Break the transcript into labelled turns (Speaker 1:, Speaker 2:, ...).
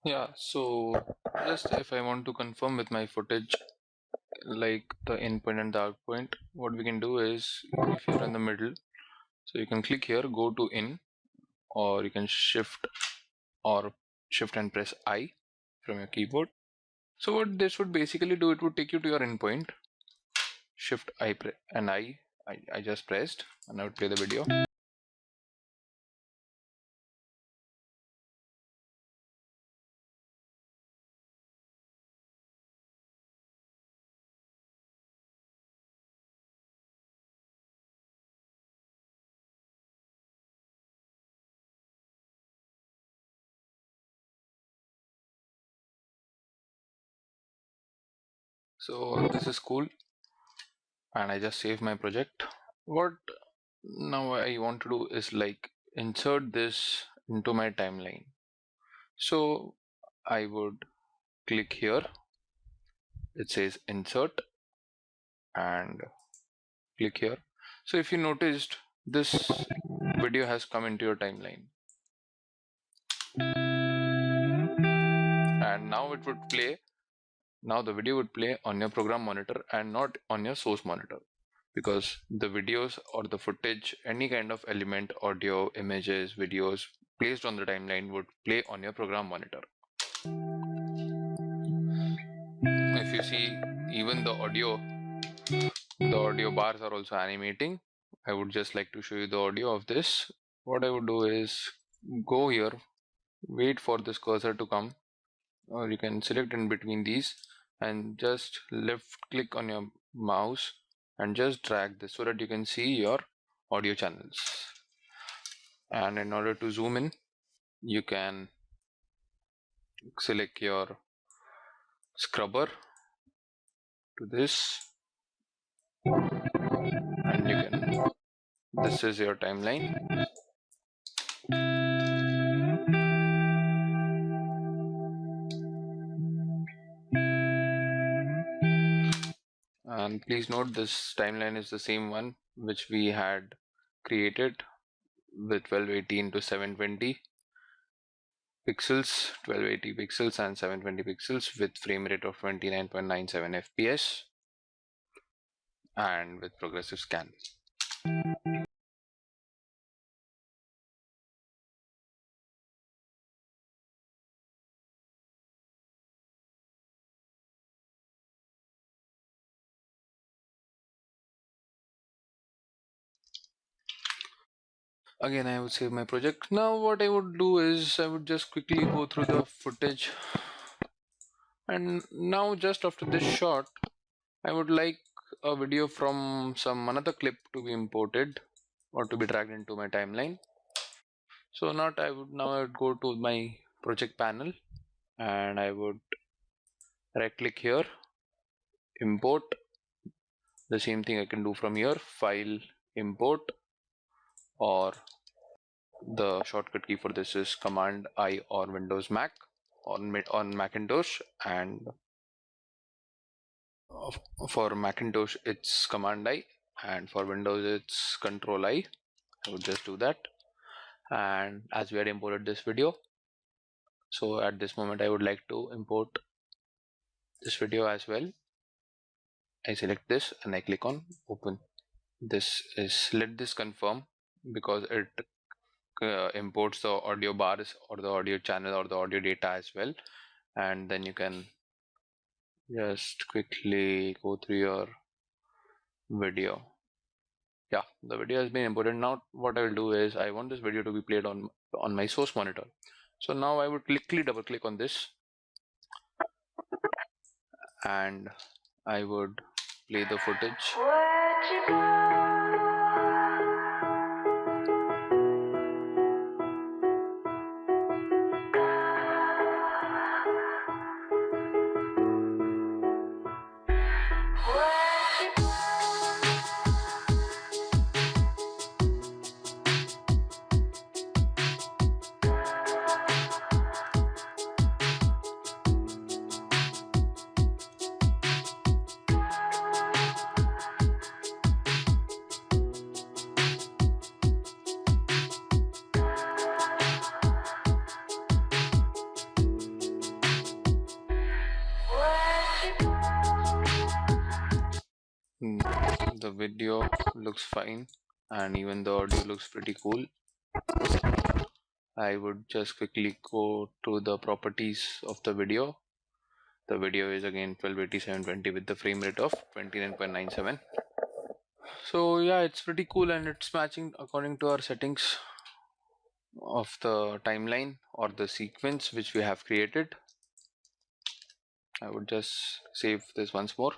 Speaker 1: Yeah, so just if I want to confirm with my footage, like the input and the output, what we can do is if you're in the middle, so you can click here, go to in, or you can shift and press I from your keyboard. So what this would basically do, it would take you to your endpoint. Shift and I just pressed, and I would play the video. So this is cool, and I just saved my project. What now I want to do is like insert this into my timeline. So I would click here, it says insert, and click here. So if you noticed, this video has come into your timeline, and now it would play. Now the video would play on your program monitor and not on your source monitor, because the videos or the footage, any kind of element, audio, images, videos placed on the timeline would play on your program monitor. If you see, even the audio bars are also animating. I would just like to show you the audio of this. What I would do is go here, wait for this cursor to come, or you can select in between these and just left click on your mouse and just drag this so that you can see your audio channels. And in order to zoom in, you can select your scrubber to this, and you can, this is your timeline. And please note, this timeline is the same one which we had created with 1280 into 720 pixels, 1280 pixels and 720 pixels with frame rate of 29.97 fps and with progressive scan. Again, I would save my project. Now what I would do is I would just quickly go through the footage, and now just after this shot I would like a video from some another clip to be imported or to be dragged into my timeline. So now I would go to my project panel, and I would right click here, import. The same thing I can do from here, file, import, or the shortcut key for this is Command I or Windows Mac on Macintosh, and for Macintosh it's Command I, and for Windows it's Control I. I would just do that. And as we had imported this video, so at this moment I would like to import this video as well. I select this and I click on open. This is, let this confirm, because it imports the audio bars or the audio channel or the audio data as well. And then you can just quickly go through your video. Yeah, the video has been imported. Now what I will do is I want this video to be played on my source monitor. So now I would quickly double click on this, and I would play the footage. the video looks fine and even the audio looks pretty cool. I would just quickly go to the properties of the video. The video is again 1280-720 with the frame rate of 29.97. So yeah, it's pretty cool and it's matching according to our settings of the timeline or the sequence which we have created. I would just save this once more.